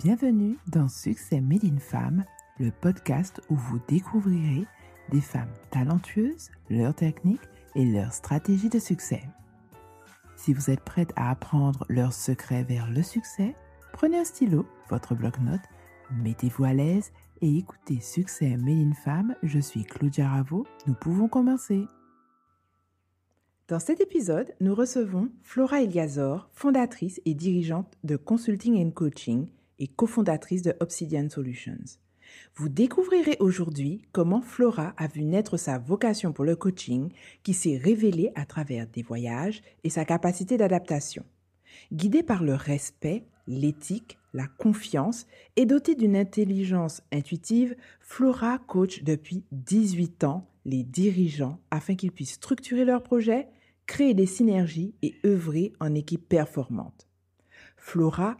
Bienvenue dans Succès Made in Femme, le podcast où vous découvrirez des femmes talentueuses, leurs techniques et leurs stratégies de succès. Si vous êtes prête à apprendre leurs secrets vers le succès, prenez un stylo, votre bloc-notes, mettez-vous à l'aise et écoutez Succès Made in Femme. Je suis Claudia Ravo. Nous pouvons commencer. Dans cet épisode, nous recevons Flora Eliazor, fondatrice et dirigeante de Consulting and Coaching et cofondatrice de Obsidian Solutions. Vous découvrirez aujourd'hui comment Flora a vu naître sa vocation pour le coaching qui s'est révélée à travers des voyages et sa capacité d'adaptation. Guidée par le respect, l'éthique, la confiance et dotée d'une intelligence intuitive, Flora coach depuis 18 ans les dirigeants afin qu'ils puissent structurer leurs projets, créer des synergies et œuvrer en équipe performante. Flora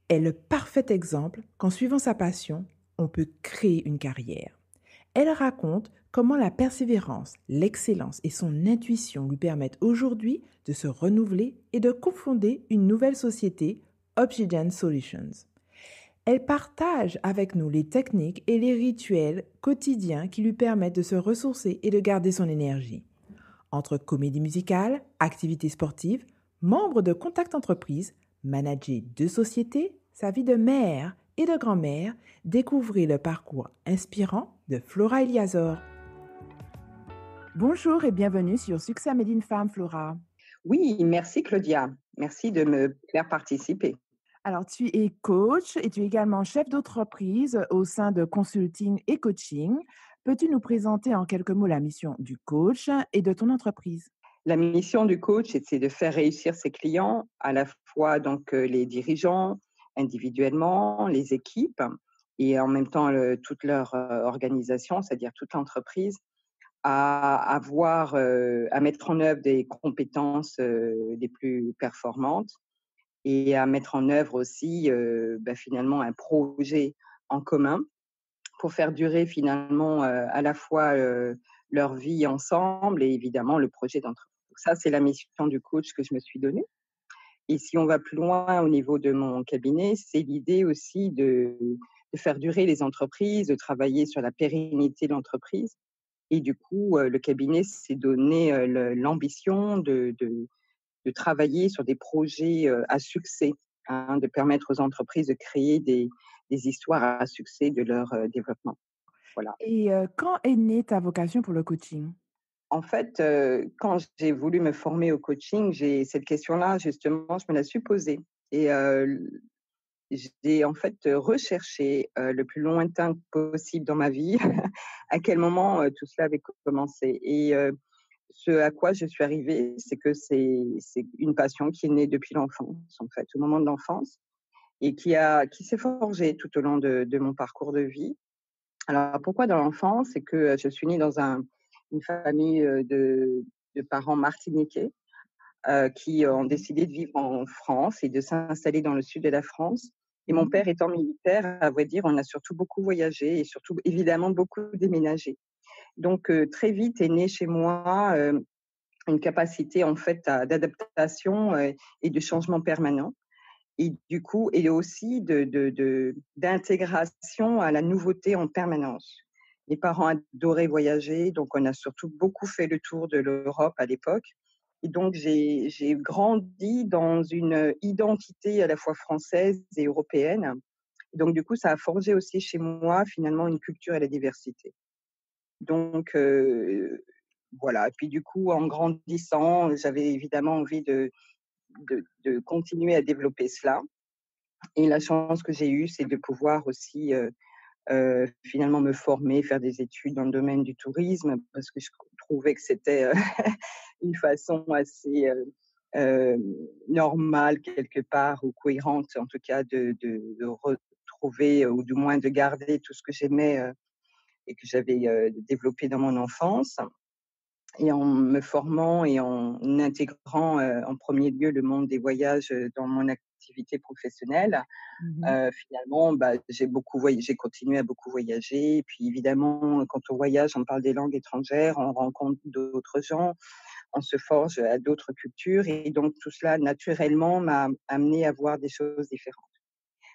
est le parfait exemple qu'en suivant sa passion, on peut créer une carrière. Elle raconte comment la persévérance, l'excellence et son intuition lui permettent aujourd'hui de se renouveler et de cofonder une nouvelle société, Obsidian Solutions. Elle partage avec nous les techniques et les rituels quotidiens qui lui permettent de se ressourcer et de garder son énergie. Entre comédie musicale, activités sportives, membre de Contact Entreprise, manager 2 sociétés, sa vie de mère et de grand-mère, découvrez le parcours inspirant de Flora Eliazor. Bonjour et bienvenue sur Succès Made in Femme, Flora. Oui, merci Claudia. Merci de me faire participer. Alors, tu es coach et tu es également chef d'entreprise au sein de Consulting et Coaching. Peux-tu nous présenter en quelques mots la mission du coach et de ton entreprise? La mission du coach, c'est de faire réussir ses clients, à la fois donc les dirigeants individuellement, les équipes et en même temps toute leur organisation, c'est-à-dire toute l'entreprise, à mettre en œuvre des compétences les plus performantes et à mettre en œuvre aussi finalement un projet en commun pour faire durer finalement à la fois leur vie ensemble et évidemment le projet d'entreprise. Donc ça, c'est la mission du coach que je me suis donnée. Et si on va plus loin au niveau de mon cabinet, c'est l'idée aussi de faire durer les entreprises, de travailler sur la pérennité de l'entreprise. Et du coup, le cabinet s'est donné l'ambition de travailler sur des projets à succès, de permettre aux entreprises de créer des histoires à succès de leur développement. Voilà. Et quand est née ta vocation pour le coaching? En fait, quand j'ai voulu me former au coaching, cette question-là, justement, je me la suis posée et j'ai en fait recherché le plus lointain possible dans ma vie à quel moment tout cela avait commencé et ce à quoi je suis arrivée, c'est que c'est une passion qui est née depuis l'enfance, en fait, au moment de l'enfance et qui s'est forgée tout au long de mon parcours de vie. Alors pourquoi dans l'enfance? C'est que je suis née dans une famille de parents martiniquais qui ont décidé de vivre en France et de s'installer dans le sud de la France. Et mon père étant militaire, à vrai dire, on a surtout beaucoup voyagé et surtout évidemment beaucoup déménagé. Donc très vite est née chez moi une capacité en fait d'adaptation et de changement permanent. Et du coup, et aussi d'intégration à la nouveauté en permanence. Mes parents adoraient voyager, donc on a surtout beaucoup fait le tour de l'Europe à l'époque. Et donc, j'ai grandi dans une identité à la fois française et européenne. Donc, du coup, ça a forgé aussi chez moi, finalement, une culture et la diversité. Donc, voilà. Et puis, du coup, en grandissant, j'avais évidemment envie de continuer à développer cela. Et la chance que j'ai eue, c'est de pouvoir aussi finalement me former, faire des études dans le domaine du tourisme, parce que je trouvais que c'était une façon assez normale quelque part, ou cohérente en tout cas, de retrouver ou du moins de garder tout ce que j'aimais et que j'avais développé dans mon enfance. Et en me formant et en intégrant en premier lieu le monde des voyages dans mon activité professionnelle, finalement, j'ai continué à beaucoup voyager. Et puis évidemment, quand on voyage, on parle des langues étrangères, on rencontre d'autres gens, on se forge à d'autres cultures. Et donc tout cela, naturellement, m'a amené à voir des choses différentes.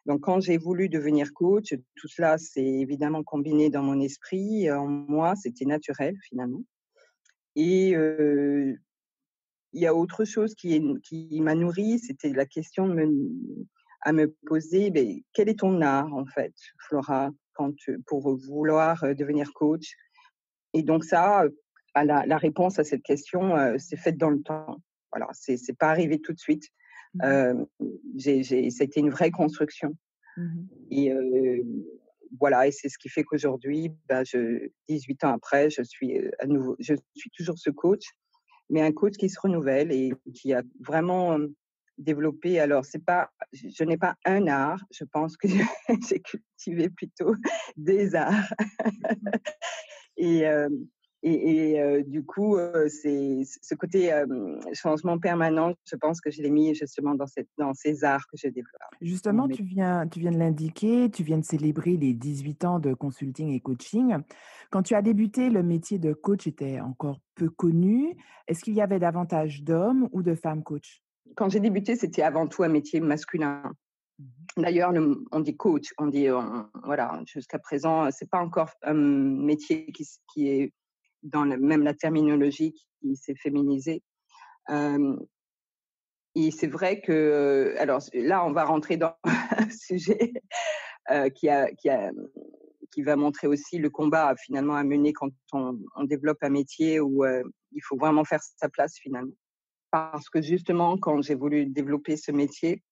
Donc quand j'ai voulu devenir coach, tout cela s'est évidemment combiné dans mon esprit, en moi, c'était naturel finalement et il y a autre chose qui m'a nourrie, c'était la question à me poser, beh, quel est ton art en fait, Flora, pour vouloir, devenir coach? Et donc ça, la réponse à cette question, s'est faite dans le temps. Voilà, c'est pas arrivé tout de suite. Mmh. Hem, ça a été une vraie construction Mmh. et voilà et c'est ce qui fait qu'aujourd'hui, 18 ans après, je suis toujours ce coach, mais un coach qui se renouvelle et qui a vraiment, développé alors c'est pas je n'ai pas un art, je pense que j'ai cultivé plutôt des arts et hem du coup, c'est ce côté, changement permanent, je pense que je l'ai mis justement dans ces arts que je développe dans mon Justement, métier. tu viens de l'indiquer, tu viens de célébrer les 18 ans de consulting et coaching. Quand tu as débuté, le métier de coach était encore peu connu. Est-ce qu'il y avait davantage d'hommes ou de femmes coachs? Quand j'ai débuté, c'était avant tout un métier masculin. Mmh. D'ailleurs, on dit coach, voilà, jusqu'à présent, c'est pas encore un métier qui est dans même la terminologie qui s'est féminisée. Hem Et c'est vrai que, alors là, on va rentrer dans un sujet, qui va montrer aussi le combat finalement à mener quand on développe un métier où, il faut vraiment faire sa place finalement. Parce que justement, quand j'ai voulu développer ce métier,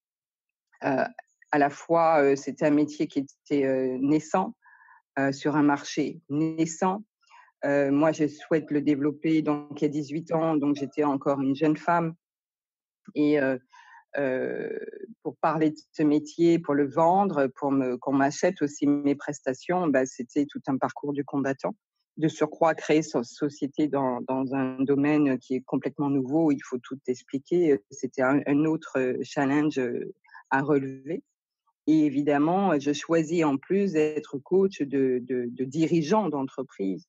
heu, à la fois, c'était un métier qui était, naissant, sur un marché naissant. Moi, je souhaite le développer donc il y a 18 ans, donc j'étais encore une jeune femme et heu, pour parler de ce métier, pour le vendre, qu'on m'achète aussi mes prestations, bah, c'était tout un parcours du combattant. De surcroît, créer sa société dans un domaine qui est complètement nouveau, où il faut tout expliquer, c'était un autre, challenge, à relever et évidemment, je choisis en plus d'être coach de dirigeants d'entreprise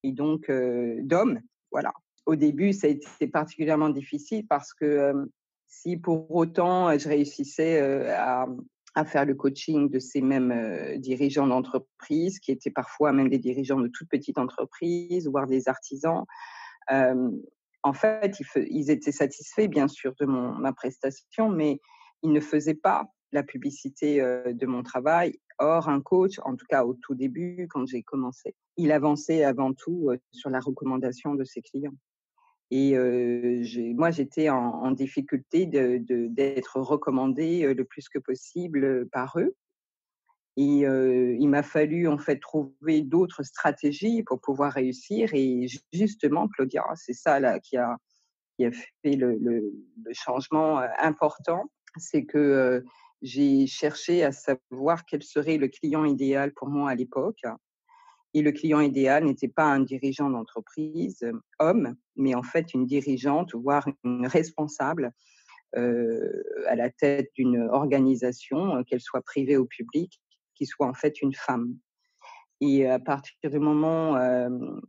et donc d'hommes, voilà. Au début, ça a été particulièrement difficile parce que, si pour autant, je réussissais, à faire le coaching de ces mêmes, dirigeants d'entreprise qui étaient parfois même des dirigeants de toutes petites entreprises, voire des artisans, hem, en fait, ils étaient satisfaits bien sûr de ma prestation, mais ils ne faisaient pas la publicité, de mon travail. Or un coach, en tout cas au tout début quand j'ai commencé, il avançait avant tout, sur la recommandation de ses clients et j'étais en difficulté d'être recommandée, le plus que possible, par eux et il m'a fallu en fait trouver d'autres stratégies pour pouvoir réussir et justement Claudia, c'est ça là qui a fait le changement, important. C'est que, j'ai cherché à savoir quel serait le client idéal pour moi à l'époque et le client idéal n'était pas un dirigeant d'entreprise, homme, mais en fait une dirigeante, voire une responsable, à la tête d'une organisation, qu'elle soit privée ou publique, qui soit en fait une femme. Et à partir du moment,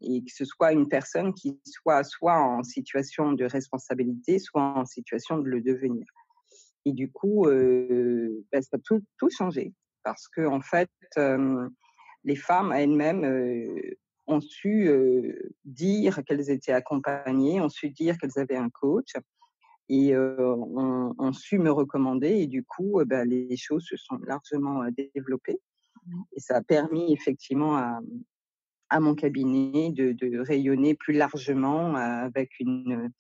et que ce soit une personne qui soit en situation de responsabilité, soit en situation de le devenir. Et du coup, ça a tout changé parce qu'en fait, les femmes elles-mêmes, ont su, dire qu'elles étaient accompagnées, ont su dire qu'elles avaient un coach et ont su me recommander et du coup, les choses se sont largement, développées Mmh. et ça a permis effectivement à mon cabinet de rayonner plus largement, avec une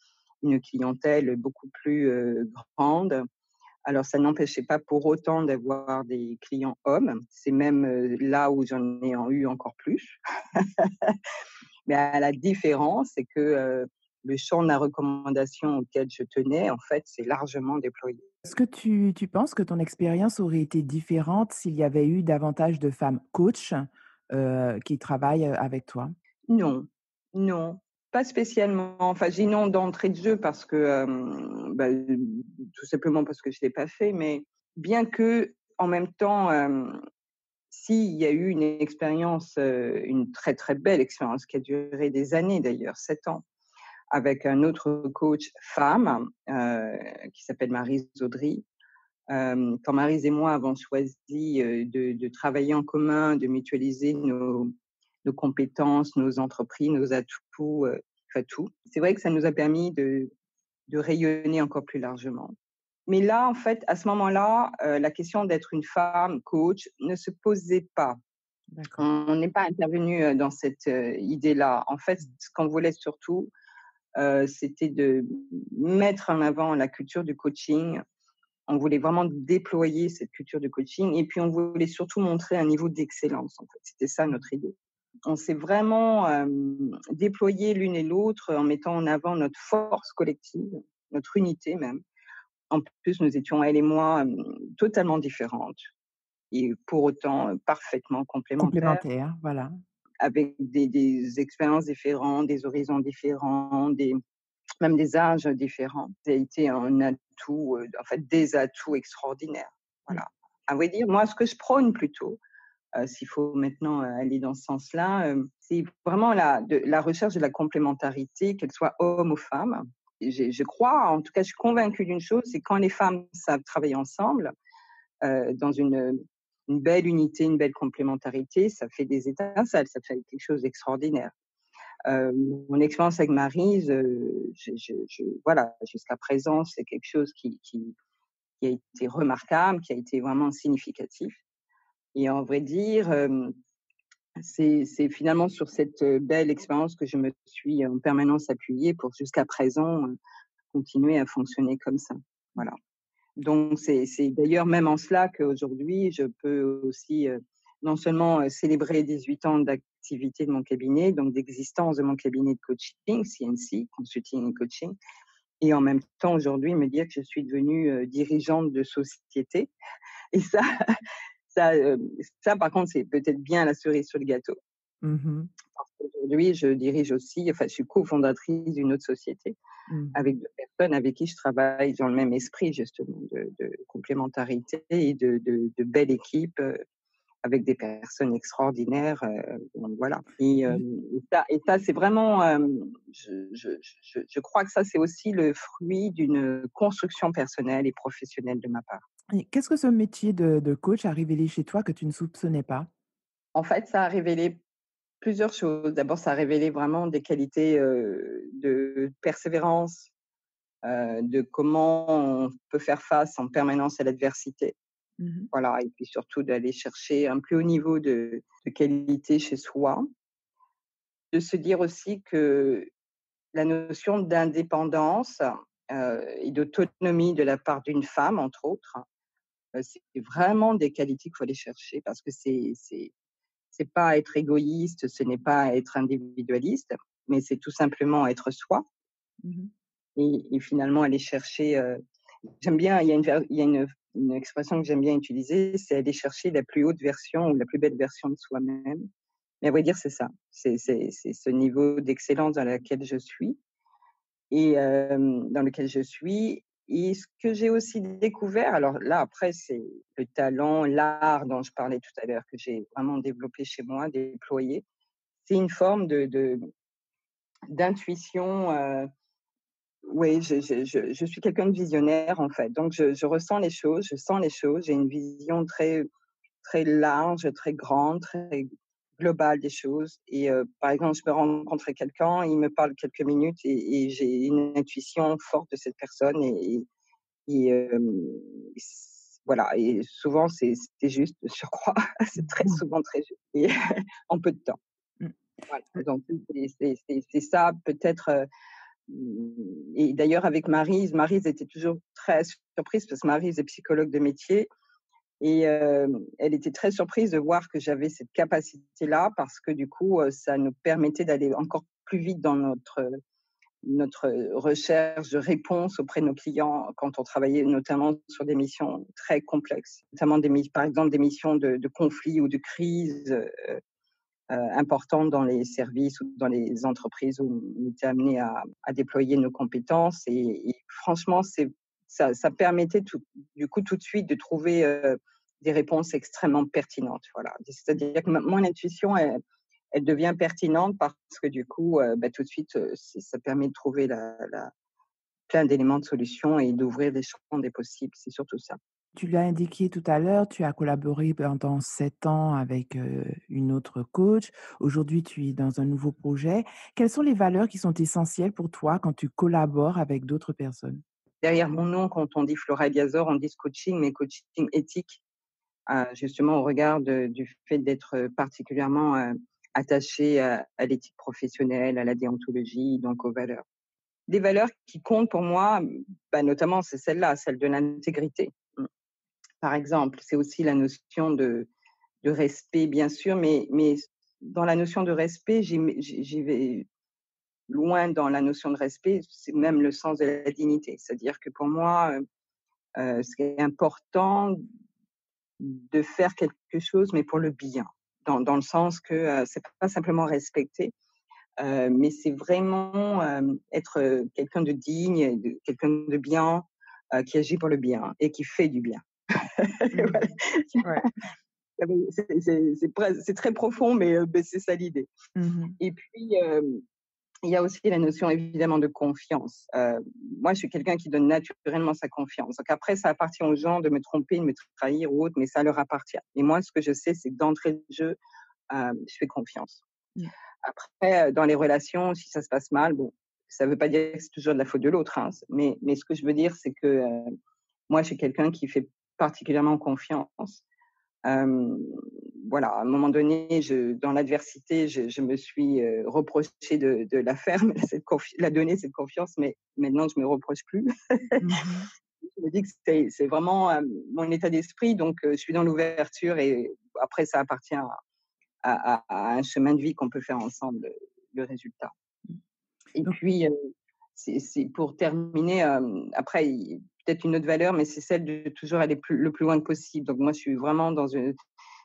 clientèle beaucoup plus, grande. Alors ça n'empêchait pas pour autant d'avoir des clients hommes. C'est même, là où j'en ai eu encore plus. Mais à la différence, c'est que, le champ de la recommandation auquel je tenais, en fait, s'est largement déployé. Est-ce que tu penses que ton expérience aurait été différente s'il y avait eu davantage de femmes coachs, qui travaillent, avec toi? Non, non, pas spécialement. Enfin, j'ai non d'entrée de jeu parce que, tout simplement parce que je l'ai pas fait, mais bien que en même temps, s'il y a eu une expérience, une très, très belle expérience qui a duré des années d'ailleurs, 7 ans, avec un autre coach femme, qui s'appelle Maryse Audry. Quand Maryse et moi avons choisi de travailler en commun, de mutualiser nos compétences, nos entreprises, nos atouts, enfin tout. C'est vrai que ça nous a permis de rayonner encore plus largement. Mais là, en fait, à ce moment-là, la question d'être une femme coach ne se posait pas. D'accord. On n'est pas intervenu dans cette idée-là. En fait, ce qu'on voulait surtout, c'était de mettre en avant la culture du coaching. On voulait vraiment déployer cette culture de coaching et puis on voulait surtout montrer un niveau d'excellence, en fait. C'était ça notre idée. On s'est vraiment déployé l'une et l'autre en mettant en avant notre force collective, notre unité même. En plus, nous étions, elle et moi, totalement différentes et pour autant parfaitement complémentaires, Complémentaire, voilà. avec des expériences différentes, des horizons différents, même des âges différents. Ça a été un atout, en fait, des atouts extraordinaires. Mmh. Voilà. À vrai dire, moi, ce que je prône plutôt, s'il faut maintenant aller dans ce sens-là, c'est vraiment la recherche de la complémentarité, qu'elle soit homme ou femme. Et je crois, en tout cas, je suis convaincue d'une chose, c'est quand les femmes savent travailler ensemble, dans une belle unité, une belle complémentarité, ça fait des étincelles, ça fait quelque chose d'extraordinaire. Mon expérience avec Maryse, voilà, jusqu'à présent, c'est quelque chose qui a été remarquable, qui a été vraiment significatif. Et en vrai dire, c'est finalement sur cette belle expérience que je me suis en permanence appuyée pour jusqu'à présent continuer à fonctionner comme ça. Voilà. Donc c'est d'ailleurs même en cela qu'aujourd'hui, je peux aussi non seulement célébrer 18 ans d'activité de mon cabinet, donc d'existence de mon cabinet de coaching, CNC, Consulting and Coaching, et en même temps aujourd'hui me dire que je suis devenue dirigeante de société. Et ça, ça par contre, c'est peut-être bien la cerise sur le gâteau. Mmh. Parce qu'aujourd'hui, je dirige aussi, enfin, je suis cofondatrice d'une autre société Mmh. avec 2 personnes avec qui je travaille dans le même esprit justement de complémentarité et de belle équipe, avec des personnes extraordinaires, donc voilà. Et ça c'est vraiment, je crois que ça, c'est aussi le fruit d'une construction personnelle et professionnelle de ma part. Et qu'est-ce que ce métier de coach a révélé chez toi que tu ne soupçonnais pas? En fait, ça a révélé plusieurs choses. D'abord, ça a révélé vraiment des qualités, de persévérance, de comment on peut faire face en permanence à l'adversité. Mmh. Voilà, et puis surtout d'aller chercher un plus haut niveau de qualité chez soi. De se dire aussi que la notion d'indépendance, et d'autonomie de la part d'une femme, entre autres, c'est vraiment des qualités qu'il faut aller chercher parce que c'est pas être égoïste, ce n'est pas être individualiste, mais c'est tout simplement être soi Mmh. et finalement aller chercher, j'aime bien, il y a une expression que j'aime bien utiliser, c'est aller chercher la plus haute version ou la plus belle version de soi-même. Mais à vrai dire, c'est ça. C'est ce niveau d'excellence dans lequel je suis et dans lequel je suis et ce que j'ai aussi découvert, alors là, après, c'est le talent, l'art dont je parlais tout à l'heure, que j'ai vraiment développé chez moi, déployé. C'est une forme d'intuition, oui, je suis quelqu'un de visionnaire, en fait. Donc je ressens les choses, je sens les choses. J'ai une vision très très large, très grande, très globale des choses et par exemple, je peux rencontrer quelqu'un, il me parle quelques minutes et j'ai une intuition forte de cette personne et voilà et souvent c'est juste, je crois. C'est très Mmh. souvent très juste et en peu de temps. Mmh. Voilà, donc c'est ça peut-être, et d'ailleurs avec Maryse était toujours très surprise parce que Maryse est psychologue de métier et elle était très surprise de voir que j'avais cette capacité-là parce que du coup, ça nous permettait d'aller encore plus vite dans notre recherche de réponses auprès de nos clients quand on travaillait notamment sur des missions très complexes, notamment par exemple des missions de conflits ou de crises, importantes dans les services ou dans les entreprises où on était amené à déployer nos compétences et franchement, ça permettait du coup tout de suite de trouver, des réponses extrêmement pertinentes, voilà. C'est-à-dire que mon intuition, elle devient pertinente parce que du coup, bah, tout de suite, ça permet de trouver plein d'éléments de solution et d'ouvrir les champs des possibles. C'est surtout ça. tu l'as indiqué tout à l'heure, tu as collaboré pendant 7 ans avec, une autre coach. Aujourd'hui, tu es dans un nouveau projet. Quelles sont les valeurs qui sont essentielles pour toi quand tu collabores avec d'autres personnes? Derrière mon nom, quand on dit Flora Biazor, on dit coaching, mais coaching éthique, justement au regard du fait d'être particulièrement attaché à l'éthique professionnelle, à la déontologie, donc aux valeurs. Des valeurs qui comptent pour moi, bah, notamment, c'est celle-là, celle de l'intégrité. Par exemple, c'est aussi la notion de respect, bien sûr, mais dans la notion de respect, j'y vais loin dans la notion de respect, c'est même le sens de la dignité. C'est-à-dire que pour moi, c'est important de faire quelque chose, mais pour le bien. Dans le sens que c'est pas simplement respecter, mais c'est vraiment être quelqu'un de digne, quelqu'un de bien, qui agit pour le bien et qui fait du bien. Mmh. Ouais. C'est très profond, mais c'est ça l'idée. Mmh. Et puis, il y a aussi la notion évidemment de confiance. Moi, je suis quelqu'un qui donne naturellement sa confiance. Donc après, ça appartient aux gens de me tromper, de me trahir ou autre, mais ça leur appartient. Et moi, ce que je sais, c'est que d'entrée de jeu, je fais confiance. Mmh. Après, dans les relations, si ça se passe mal, bon, ça ne veut pas dire que c'est toujours de la faute de l'autre, hein, mais ce que je veux dire, c'est que moi, je suis quelqu'un qui fait particulièrement confiance. Euh, voilà, à un moment donné, dans l'adversité, je me suis reproché de la faire, la donner cette confiance, mais maintenant, je me reproche plus. Mmh. Je me dis que c'est vraiment mon état d'esprit, donc je suis dans l'ouverture et après, ça appartient à un chemin de vie qu'on peut faire ensemble, le résultat. Et Donc puis, c'est pour terminer, après, peut-être une autre valeur, mais c'est celle de toujours aller le plus loin possible. Donc moi, je suis vraiment dans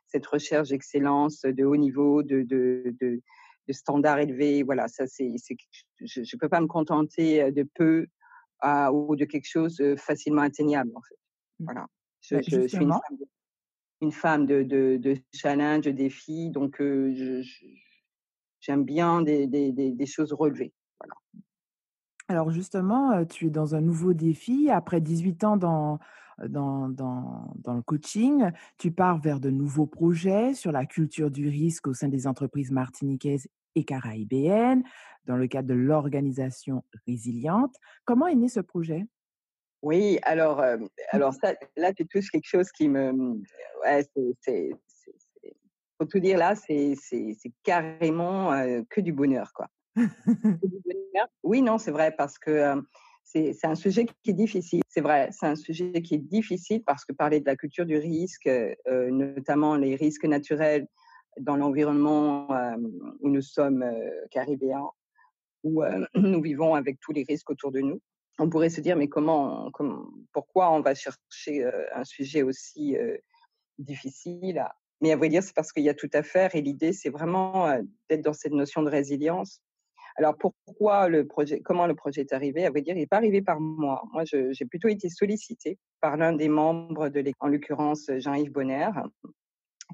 cette recherche d'excellence, de haut niveau, de standards élevés. Voilà, ça, je ne peux pas me contenter de peu ou de quelque chose de facilement atteignable, en fait. mmh, Voilà. bah, Je suis justement une femme de challenge, de défis, donc j'aime bien des choses relevées. Voilà. alors justement, tu es dans un nouveau défi. Après 18 ans dans le coaching, tu pars vers de nouveaux projets sur la culture du risque au sein des entreprises martiniquaises et caribéennes, dans le cadre de l'organisation Résiliente. Comment est né ce projet? Oui, alors ça, là, tu touches quelque chose qui me ouais, faut tout dire là, c'est carrément, que du bonheur, quoi. Que du bonheur. Oui, non, c'est vrai parce que, c'est un sujet qui est difficile. C'est vrai, c'est un sujet qui est difficile parce que parler de la culture du risque, notamment les risques naturels dans l'environnement, où nous sommes, caribéens, où nous vivons avec tous les risques autour de nous. On pourrait se dire, mais pourquoi on va chercher un sujet aussi difficile. Mais à vrai dire, c'est parce qu'il y a tout à faire et l'idée, c'est vraiment d'être dans cette notion de résilience. Alors comment le projet est arrivé? À vrai dire, il n'est pas arrivé par moi. Moi, j'ai plutôt été sollicitée par l'un des membres de l'équipe, en l'occurrence Jean-Yves Bonner,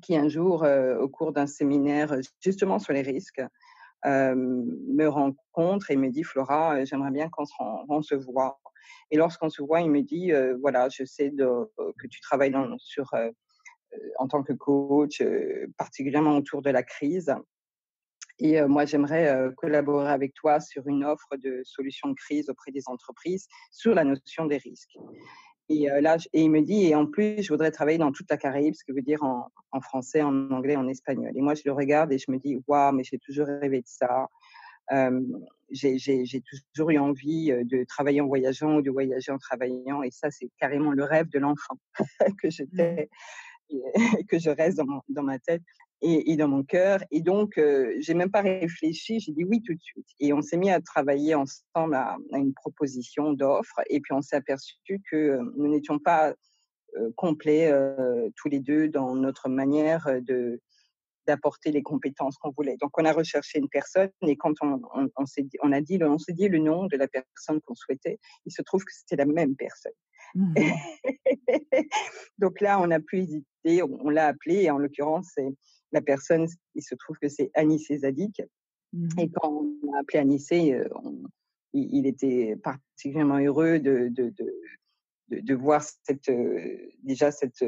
qui un jour, au cours d'un séminaire justement sur les risques, me rencontre et me dit: «Flora, j'aimerais bien on se voit». Et lorsqu'on se voit, il me dit: «Voilà, je sais que tu travailles en tant que coach, particulièrement autour de la crise et moi j'aimerais, collaborer avec toi sur une offre de solutions de crise auprès des entreprises sur la notion des risques». Et il me dit: «Et en plus, je voudrais travailler dans toute la Caraïbe», ce qui veut dire en français, en anglais, en espagnol. Et moi, je le regarde et je me dis: «Waouh, mais j'ai toujours rêvé de ça». Hem, j'ai toujours eu envie, de travailler en voyageant ou de voyager en travaillant et ça, c'est carrément le rêve de l'enfant que Mmh. j'étais et que je reste dans ma tête et dans mon cœur. Et donc, j'ai même pas réfléchi, j'ai dit oui tout de suite. Et on s'est mis à travailler ensemble à une proposition d'offre et puis on s'est aperçu que, nous n'étions pas, complets, tous les 2 dans notre manière, d'apporter les compétences qu'on voulait. Donc on a recherché une personne et quand on s'est dit le nom de la personne qu'on souhaitait, il se trouve que c'était la même personne. Mmh. Donc là, on n'a plus hésité, on l'a appelé et en l'occurrence, c'est la personne, il se trouve que c'est Anissé Zadig. Mmh. Et quand on a appelé Anissé, il était particulièrement heureux de voir déjà cette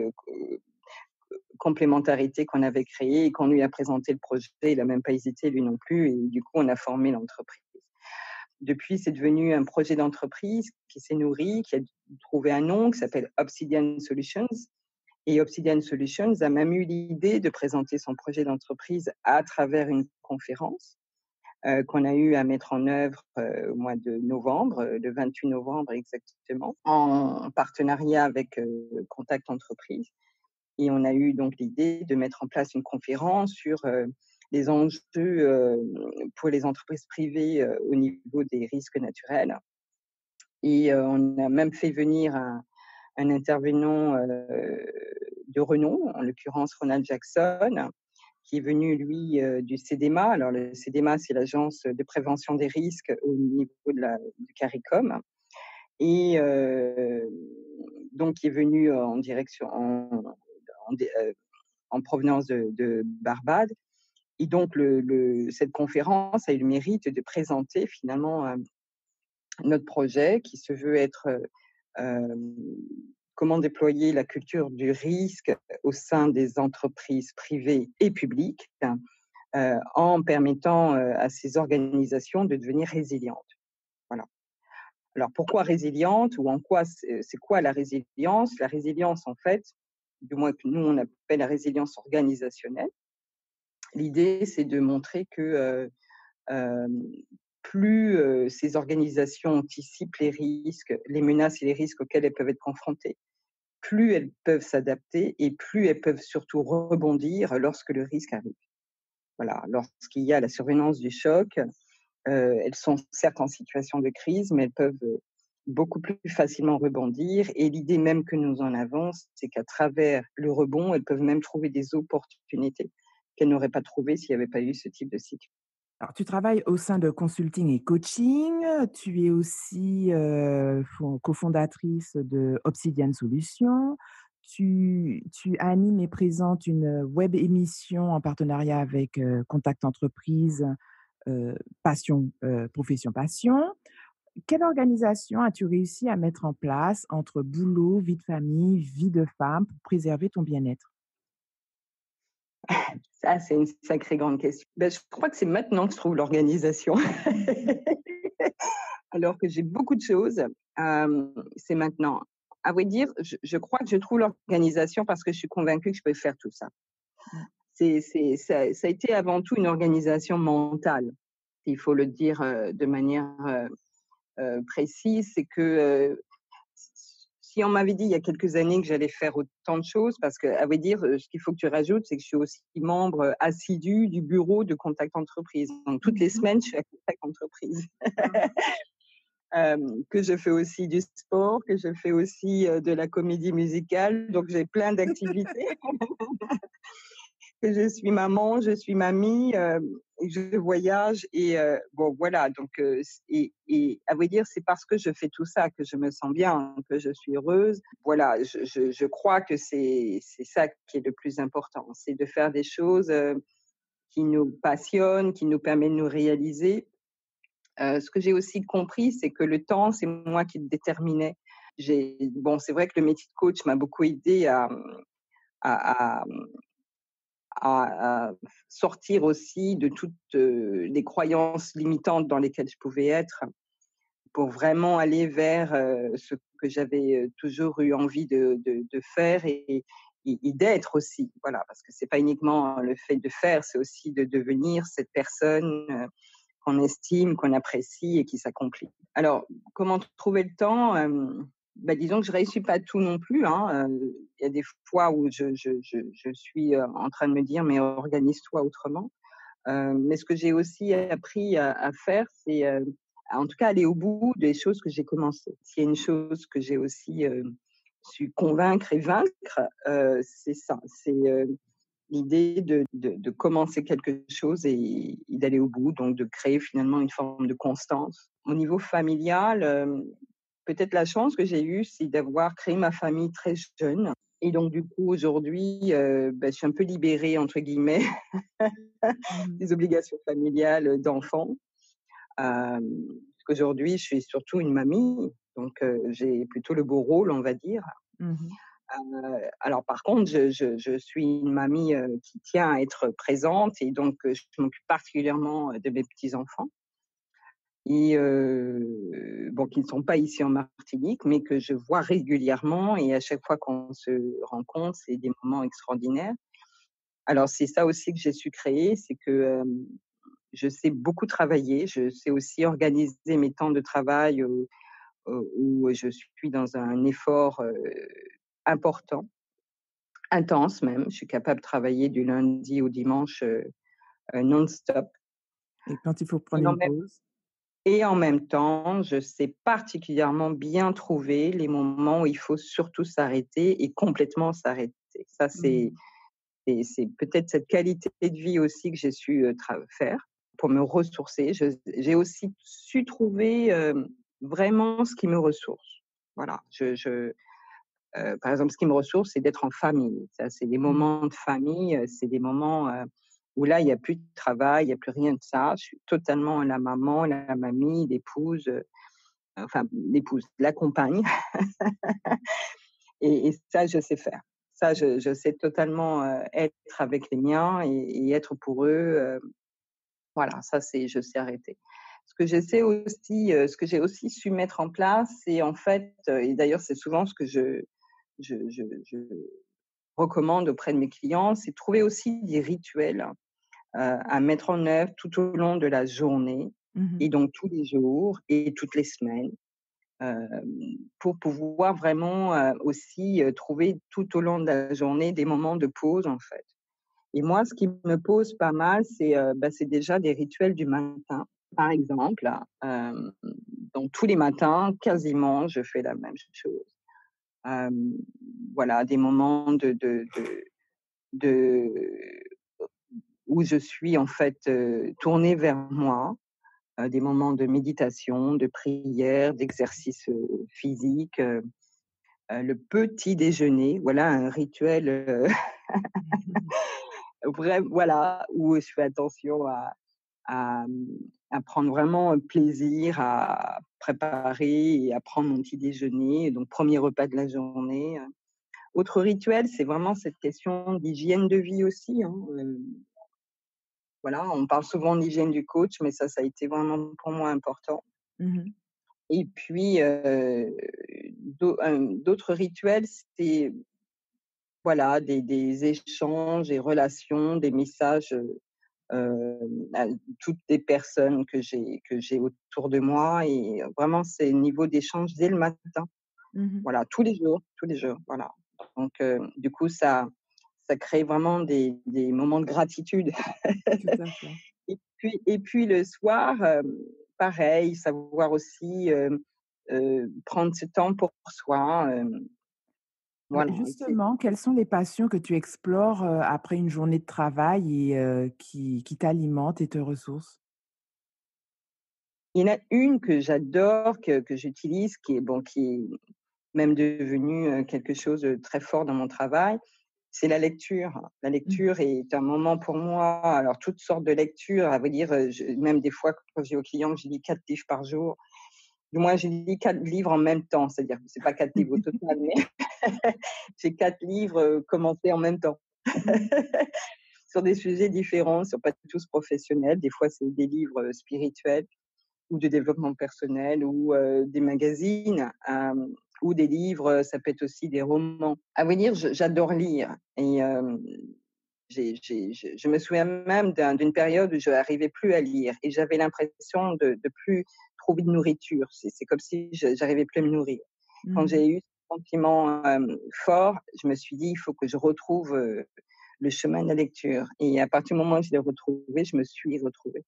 complémentarité qu'on avait créée et quand lui a présenté le projet, il n'a même pas hésité, lui non plus, et du coup, on a formé l'entreprise. Depuis, c'est devenu un projet d'entreprise qui s'est nourri, qui a trouvé un nom qui s'appelle Obsidian Solutions. Et Obsidian Solutions a même eu l'idée de présenter son projet d'entreprise à travers une conférence qu'on a eu à mettre en œuvre au mois de novembre, le 28 novembre exactement, en partenariat avec Contact Entreprise. Et on a eu donc l'idée de mettre en place une conférence sur les enjeux pour les entreprises privées au niveau des risques naturels. Et on a même fait venir un intervenant de renom, en l'occurrence Ronald Jackson, qui est venu, lui, du CEDEMA. Alors, le CEDEMA, c'est l'Agence de prévention des risques au niveau du CARICOM. Et donc, il est venu en direction, en provenance de Barbade. Et donc, cette conférence a eu le mérite de présenter finalement notre projet qui se veut être comment déployer la culture du risque au sein des entreprises privées et publiques en permettant à ces organisations de devenir résilientes. Voilà. Alors, pourquoi résiliente ou en quoi c'est quoi la résilience? La résilience, en fait, du moins que nous, on appelle la résilience organisationnelle. L'idée, c'est de montrer que plus ces organisations anticipent les risques, les menaces et les risques auxquels elles peuvent être confrontées, plus elles peuvent s'adapter et plus elles peuvent surtout rebondir lorsque le risque arrive. Voilà, lorsqu'il y a la survenance du choc, elles sont certes en situation de crise, mais elles peuvent beaucoup plus facilement rebondir. Et l'idée même que nous en avons, c'est qu'à travers le rebond, elles peuvent même trouver des opportunités qu'elles n'auraient pas trouvées s'il n'y avait pas eu ce type de cycle. Alors, tu travailles au sein de consulting et coaching. Tu es aussi cofondatrice de Obsidian Solutions. Tu animes et présentes une web émission en partenariat avec Contact Entreprise, Passion, Profession Passion. Quelle organisation as-tu réussi à mettre en place entre boulot, vie de famille, vie de femme pour préserver ton bien-être? Ça, c'est une sacrée grande question. Je crois que c'est maintenant que je trouve l'organisation. Alors que j'ai beaucoup de choses, c'est maintenant. À vrai dire, je crois que je trouve l'organisation parce que je suis convaincue que je peux faire tout ça. Mmh. Ça a été avant tout une organisation mentale. Il faut le dire de manière précise, c'est que si on m'avait dit il y a quelques années que j'allais faire autant de choses, parce qu'à vrai dire, ce qu'il faut que tu rajoutes, c'est que je suis aussi membre assidu du bureau de Contact Entreprise. Donc, toutes les semaines, je suis à Contact Entreprise. Que je fais aussi du sport, que je fais aussi de la comédie musicale. Donc, j'ai plein d'activités. Que je suis maman, je suis mamie, je voyage et bon voilà donc et à vrai dire, c'est parce que je fais tout ça que je me sens bien, que je suis heureuse. Voilà, je crois que c'est ça qui est le plus important, c'est de faire des choses, qui nous passionnent, qui nous permettent de nous réaliser. Ce que j'ai aussi compris, c'est que le temps, c'est moi qui le déterminais. Bon, c'est vrai que le métier de coach m'a beaucoup aidée à à sortir aussi de toutes les croyances limitantes dans lesquelles je pouvais être, pour vraiment aller vers ce que j'avais toujours eu envie de faire et d'être aussi. Voilà, parce que c'est pas uniquement le fait de faire, c'est aussi de devenir cette personne qu'on estime, qu'on apprécie et qui s'accomplit. Alors, comment trouver le temps? Disons que je réussis pas tout non plus, hein. Il y a des fois où je suis en train de me dire mais organise-toi autrement. Mais ce que j'ai aussi appris à faire, c'est en tout cas aller au bout des choses que j'ai commencées. S'il y a une chose que j'ai aussi su convaincre et vaincre, c'est ça. C'est l'idée de commencer quelque chose et d'aller au bout, donc de créer finalement une forme de constance. Au niveau familial, peut-être la chance que j'ai eue, c'est d'avoir créé ma famille très jeune. Et donc du coup, aujourd'hui, je suis un peu «libérée» entre guillemets Mmh. des obligations familiales d'enfant. Parce qu'aujourd'hui, je suis surtout une mamie. Donc j'ai plutôt le beau rôle, on va dire. Mmh. Alors par contre, je suis une mamie, qui tient à être présente et donc je m'occupe particulièrement, de mes petits-enfants et bon, qui ne sont pas ici en Martinique, mais que je vois régulièrement et à chaque fois qu'on se rencontre, c'est des moments extraordinaires. Alors c'est ça aussi que j'ai su créer, c'est que, je sais beaucoup travailler, je sais aussi organiser mes temps de travail, où je suis dans un effort, important, intense même. Je suis capable de travailler du lundi au dimanche, non-stop Et quand il faut et prendre en une même pause? et en même temps, je sais particulièrement bien trouver les moments où il faut surtout s'arrêter et complètement s'arrêter. Ça, c'est Mmh. c'est peut-être cette qualité de vie aussi que j'ai su, faire pour me ressourcer. J'ai aussi su trouver, vraiment ce qui me ressource. Voilà, par exemple, ce qui me ressource, c'est d'être en famille. Ça, c'est des Mmh. moments de famille, c'est des moments, où là, il y a plus de travail, il y a plus rien de ça. Je suis totalement la maman, la mamie, l'épouse, enfin l'épouse, la compagne et ça, je sais faire. Ça, je sais totalement, être avec les miens et être pour eux, voilà, ça, c'est je sais arrêter. Ce que j'ai aussi su mettre en place, c'est en fait, et d'ailleurs, c'est souvent ce que je recommande auprès de mes clients, c'est de trouver aussi des rituels, à mettre en œuvre tout au long de la journée Mmh. et donc tous les jours et toutes les semaines, hem, pour pouvoir vraiment, aussi, trouver tout au long de la journée des moments de pause, en fait. Et moi, ce qui me pose pas mal, c'est déjà des rituels du matin. Par exemple, donc tous les matins, quasiment, je fais la même chose. Hem, voilà, des moments de où je suis en fait, tournée vers moi, des moments de méditation, de prière, d'exercice, physique, le petit déjeuner, voilà un rituel, vrai voilà, où je fais attention à prendre vraiment plaisir à préparer et à prendre mon petit déjeuner, donc premier repas de la journée. Autre rituel, c'est vraiment cette question d'hygiène de vie aussi, hein, voilà, on parle souvent d'hygiène du coach, mais ça a été vraiment pour moi important. Mmh. Et puis, d'autres rituels, c'est voilà, des échanges, des relations, des messages, à toutes les personnes que j'ai autour de moi et vraiment c'est niveau d'échange dès le matin. Mmh. Voilà, tous les jours, voilà. Donc du coup ça crée vraiment des moments de gratitude. Tout à fait. Et puis le soir, pareil, savoir aussi, prendre ce temps pour soi, Mais voilà, essayer. justement, quelles sont les passions que tu explores, après une journée de travail et qui t'alimentent et te ressourcent? Il y en a une que j'adore, que j'utilise, qui est même devenue, quelque chose de très fort dans mon travail, c'est la lecture. La Mmh. lecture est un moment pour moi, alors toutes sortes de lectures, à vrai dire, même des fois quand je dis aux clients que je lis 4 livres par jour, du moins je lis 4 livres en même temps, c'est-à-dire que c'est pas 4 livres au total, mais j'ai 4 livres, commencés en même temps. Mmh. Sur des sujets différents, sont pas tous professionnels. Des fois, c'est des livres, spirituels ou de développement personnel ou, des magazines, ou des livres, ça peut être aussi des romans. À vrai dire, j'adore lire et je me souviens même d'une période où je n'arrivais plus à lire et j'avais l'impression de plus trouver de nourriture. C'est comme si j'arrivais plus à me nourrir. Quand Mmh. j'ai eu ce sentiment, fort, je me suis dit: «Il faut que je retrouve, le chemin de la lecture» et à partir du moment où je l'ai retrouvé, je me suis retrouvée.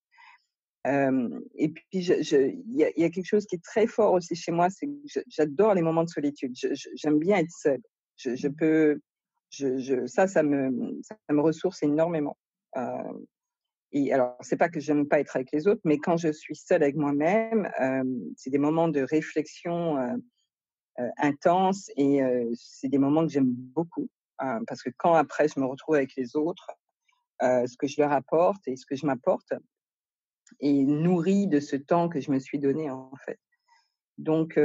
Et puis il y a quelque chose qui est très fort aussi chez moi, c'est que j'adore les moments de solitude. J'aime bien être seule. Je Mmh. peux ça me ressource énormément. Heu et alors c'est pas que j'aime pas être avec les autres, mais quand je suis seule avec moi-même, c'est des moments de réflexion, intenses et c'est des moments que j'aime beaucoup, parce que quand après je me retrouve avec les autres, ce que je leur apporte et ce que je m'apporte est nourri de ce temps que je me suis donné, en fait. Donc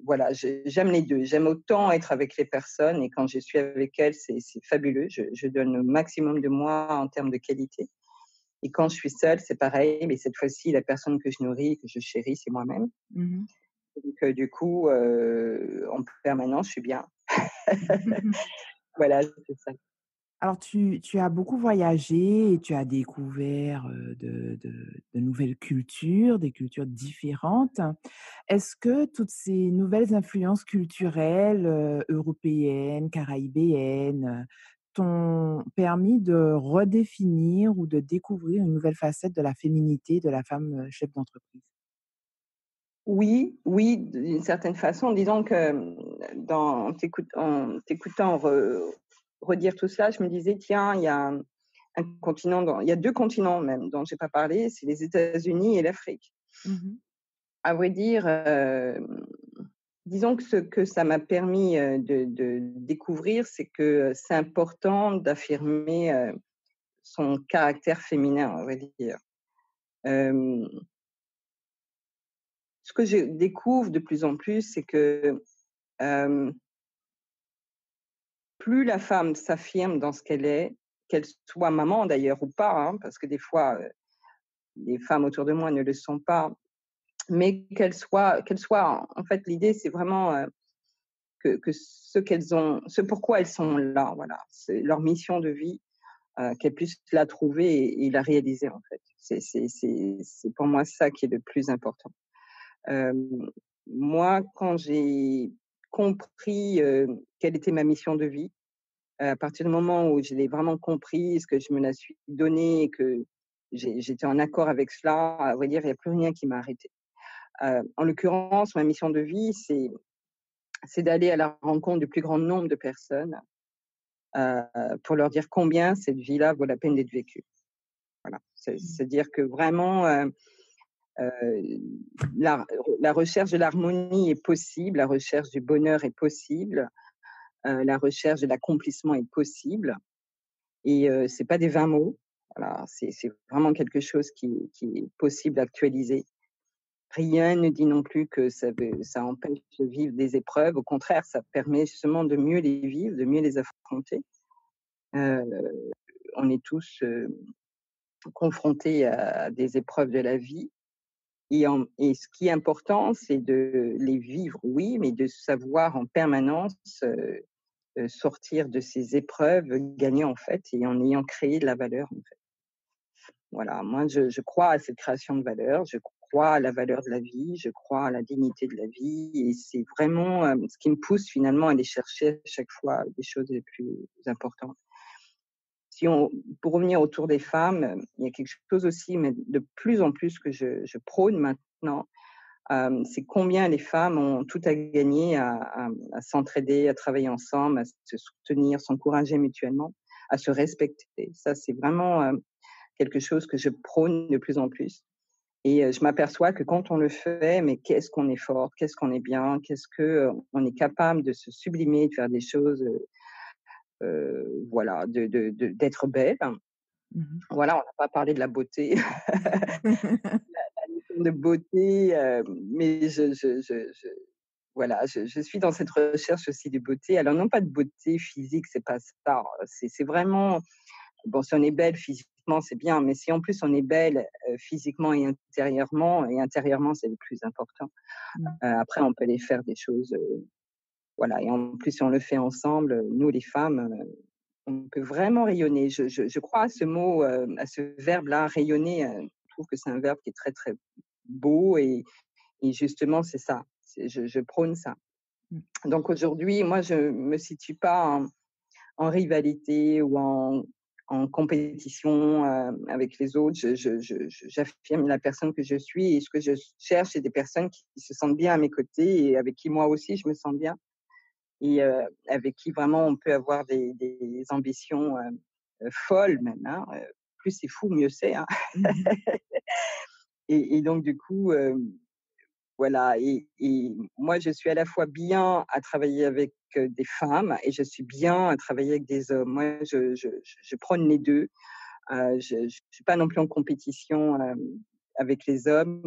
voilà, j'aime les 2. J'aime autant être avec les personnes et quand je suis avec elles, c'est fabuleux. Je donne le maximum de moi en termes de qualité et quand je suis seule, c'est pareil, mais cette fois-ci, la personne que je nourris, que je chéris, c'est moi-même. Mmh. Donc du coup, en permanence, je suis bien. Voilà, c'est ça. Alors tu as beaucoup voyagé et tu as découvert, de nouvelles cultures, des cultures différentes. Est-ce que toutes ces nouvelles influences culturelles, européennes, caribéennes, t'ont permis de redéfinir ou de découvrir une nouvelle facette de la féminité de la femme, chef d'entreprise? Oui, oui, d'une certaine façon. Disons que, en t'écoutant redire tout cela, je me disais: «Tiens, il y a 2 continents même dont j'ai pas parlé, c'est les États-Unis et l'Afrique». Mmh. À vrai dire, disons que ce que ça m'a permis, de découvrir, c'est que c'est important d'affirmer, son caractère féminin, à vrai dire. Hem, Ce que je découvre de plus en plus, c'est que, hem plus la femme s'affirme dans ce qu'elle est, qu'elle soit maman d'ailleurs ou pas, hein, parce que des fois, les femmes autour de moi ne le sont pas, mais qu'elle soit en fait, l'idée, c'est vraiment, que ce pourquoi elles sont là, voilà. C'est leur mission de vie, qu'elles puissent la trouver et la réaliser, en fait. C'est pour moi ça qui est le plus important. Hem, Moi, quand j'ai compris, quelle était ma mission de vie, à partir du moment où je l'ai vraiment compris, ce que je me la suis donnée et que j'étais en accord avec cela, à vrai dire, il y a plus rien qui m'a arrêtée. En l'occurrence, ma mission de vie, c'est d'aller à la rencontre du plus grand nombre de personnes, heu, pour leur dire combien cette vie-là vaut la peine d'être vécue. Voilà. Mmh. C'est-à-dire que vraiment, heu, la la recherche de l'harmonie est possible, la recherche du bonheur est possible, la recherche de l'accomplissement est possible. Et c'est pas des vains mots. Voilà, c'est vraiment quelque chose qui est possible d'actualiser. Rien ne dit non plus que ça empêche de vivre des épreuves. Au contraire, ça permet justement de mieux les vivre, de mieux les affronter. Heu, on est tous, confrontés à des épreuves de la vie et ce qui est important, c'est de les vivre, oui, mais de savoir en permanence, sortir de ces épreuves, gagner en fait et en ayant créé de la valeur. Voilà, moi je crois à cette création de valeur, je crois à la valeur de la vie, je crois à la dignité de la vie et c'est vraiment, ce qui me pousse finalement à aller chercher à chaque fois des choses les plus importantes. Si on Pour revenir autour des femmes, il y a quelque chose aussi, mais de plus en plus que je prône maintenant, c'est combien les femmes ont tout à gagner à s'entraider, à travailler ensemble, à se soutenir, s'encourager mutuellement, à se respecter. Ça, c'est vraiment, quelque chose que je prône de plus en plus et je m'aperçois que quand on le fait, mais qu'est-ce qu'on est forte, qu'est-ce qu'on est bien, qu'est-ce que, on est capable de se sublimer, de faire des choses, voilà, d'être belle. Mmh. Voilà, on n'a pas parlé de la beauté, de beauté, mais voilà, je suis dans cette recherche aussi de beauté. Alors non pas de beauté physique, c'est pas ça, c'est vraiment bon, si on est belle physiquement, c'est bien, mais si en plus on est belle, physiquement et intérieurement, c'est le plus important. Mmh. Après on peut aller faire des choses, voilà et en plus si on le fait ensemble, nous les femmes, on peut vraiment rayonner. Je crois à ce mot, à ce verbe-là, rayonner, je trouve que c'est un verbe qui est très, très beau et justement c'est ça, je prône ça. Mmh. Donc aujourd'hui, moi je me situe pas en rivalité ou en compétition, avec les autres. J'affirme la personne que je suis et ce que je cherche, c'est des personnes qui se sentent bien à mes côtés et avec qui moi aussi je me sens bien et avec qui vraiment on peut avoir des ambitions, folles même, hein, plus c'est fou, mieux c'est, hein Mmh. et donc du coup, voilà et moi je suis à la fois bien à travailler avec, des femmes et je suis bien à travailler avec des hommes. Moi je prône les 2. Je suis pas non plus en compétition, avec les hommes.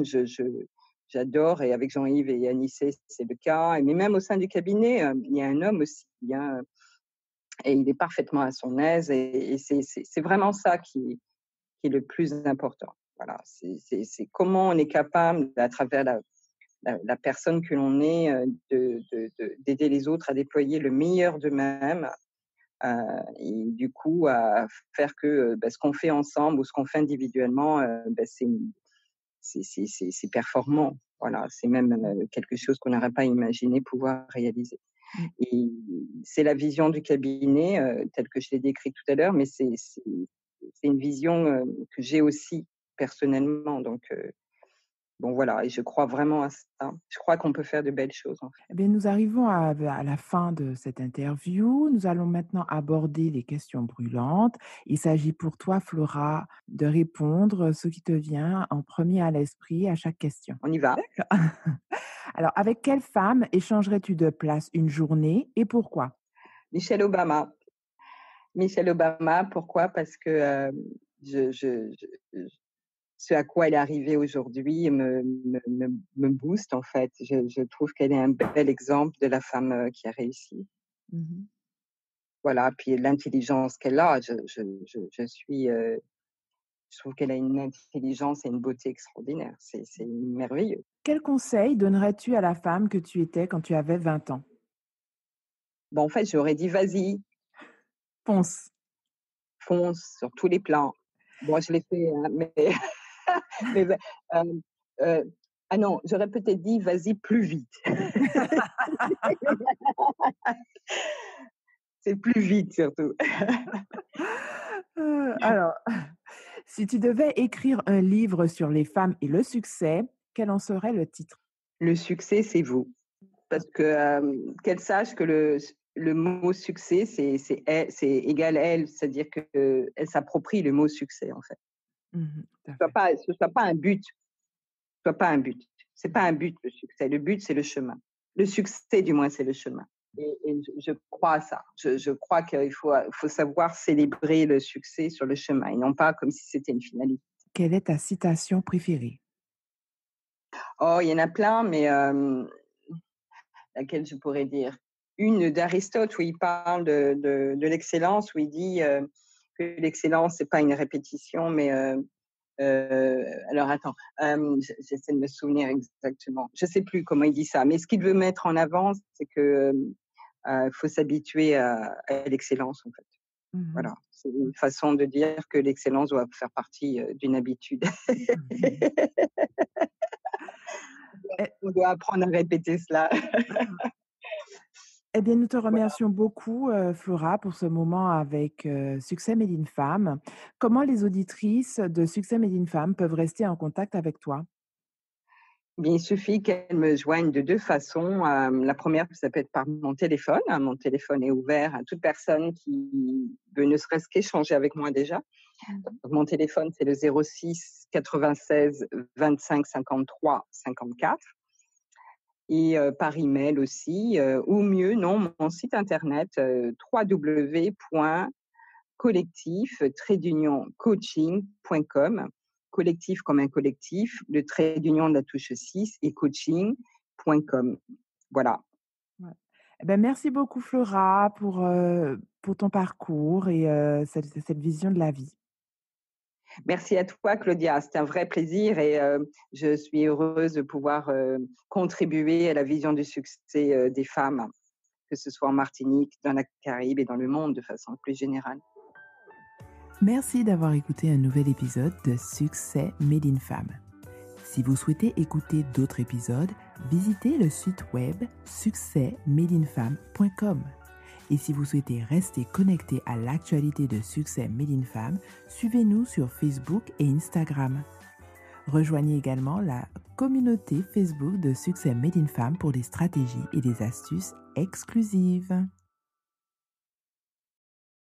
j'adore, et avec Jean-Yves et Anissé, c'est le cas. Mais même au sein du cabinet, il y a un homme aussi, hein, et il est parfaitement à son aise, et c'est vraiment ça qui est le plus important. Voilà, c'est comment on est capable, à travers la personne que l'on est, d'aider les autres à déployer le meilleur d'eux-mêmes, et du coup à faire que ce qu'on fait ensemble ou ce qu'on fait individuellement, c'est performant. Voilà, c'est même quelque chose qu'on n'aurait pas imaginé pouvoir réaliser. Mmh. Et c'est la vision du cabinet, telle que je l'ai décrite tout à l'heure, mais c'est une vision que j'ai aussi personnellement. Donc, bon, voilà, et je crois vraiment à ça. Je crois qu'on peut faire de belles choses, en fait. Eh bien, nous arrivons à la fin de cette interview. Nous allons maintenant aborder les questions brûlantes. Il s'agit pour toi, Flora, de répondre ce qui te vient en premier à l'esprit à chaque question. On y va. Alors, avec quelle femme échangerais-tu de place une journée et pourquoi? Michelle Obama. Michelle Obama, pourquoi? Parce que je, je, je- ce à quoi elle est arrivée aujourd'hui me booste, en fait. Je trouve qu'elle est un bel exemple de la femme qui a réussi. Mmh. Voilà, puis l'intelligence qu'elle a, je trouve qu'elle a une intelligence et une beauté extraordinaire. C'est merveilleux. Quel conseil donnerais-tu à la femme que tu étais quand tu avais 20 ans? Bon, en fait, j'aurais dit: «Vas-y, Ponce. fonce sur tous les plans». Bon, je l'ai fait, hein, mais mais hem, ah non, j'aurais peut-être dit: «Vas-y plus vite». C'est plus vite surtout. Alors, si tu devais écrire un livre sur les femmes et le succès, quel en serait le titre? Le succès, c'est vous. Parce que, qu'elle sache que le mot succès, c'est égal elle, c'est-à-dire qu'elle s'approprie le mot succès, en fait. Mmh, tout à Ce soit fait. pas ce soit pas un but, ce soit pas un but. C'est pas un but, le succès. Le but, c'est le chemin. Le succès, du moins, c'est le chemin, et je crois à ça. Je crois qu'il faut savoir célébrer le succès sur le chemin, et non pas comme si c'était une finalité. Quelle est ta citation préférée? Oh, il y en a plein, mais laquelle je pourrais dire? Une d'Aristote où il parle de l'excellence, où il dit que l'excellence, c'est pas une répétition, mais alors attends, j'essaie de me souvenir exactement. Je sais plus comment il dit ça, mais ce qu'il veut mettre en avant, c'est que faut s'habituer à l'excellence, en fait. Mmh. Voilà, c'est une façon de dire que l'excellence doit faire partie d'une habitude. Mmh. Eh On doit apprendre à répéter cela. eh bien, nous te Voilà. remercions beaucoup, Flora, pour ce moment avec, Succès Made in Femme. Comment les auditrices de Succès Made in Femme peuvent rester en contact avec toi? Bien, il suffit qu'elles me joignent de 2 façons. La première, ça peut être par mon téléphone, hein. Mon téléphone est ouvert à toute personne qui veut ne serait-ce qu'échanger avec moi déjà. Mmh. Donc mon téléphone, c'est le 06 96 25 53 54, et par email aussi, ou mieux, non, mon site internet, www.collectif-coaching.com. Collectif comme un collectif, le trait d'union de la touche 6 et coaching.com. Voilà. Ouais. Eh ben, merci beaucoup Flora pour ton parcours et cette vision de la vie. Merci à toi, Claudia. C'était un vrai plaisir, et je suis heureuse de pouvoir contribuer à la vision du succès des femmes, que ce soit en Martinique, dans la Caraïbe et dans le monde de façon plus générale. Merci d'avoir écouté un nouvel épisode de Succès Made in Femme. Si vous souhaitez écouter d'autres épisodes, visitez le site web succèsmadeinfemme.com. Et si vous souhaitez rester connecté à l'actualité de Succès Made in Femme, suivez-nous sur Facebook et Instagram. Rejoignez également la communauté Facebook de Succès Made in Femme pour des stratégies et des astuces exclusives.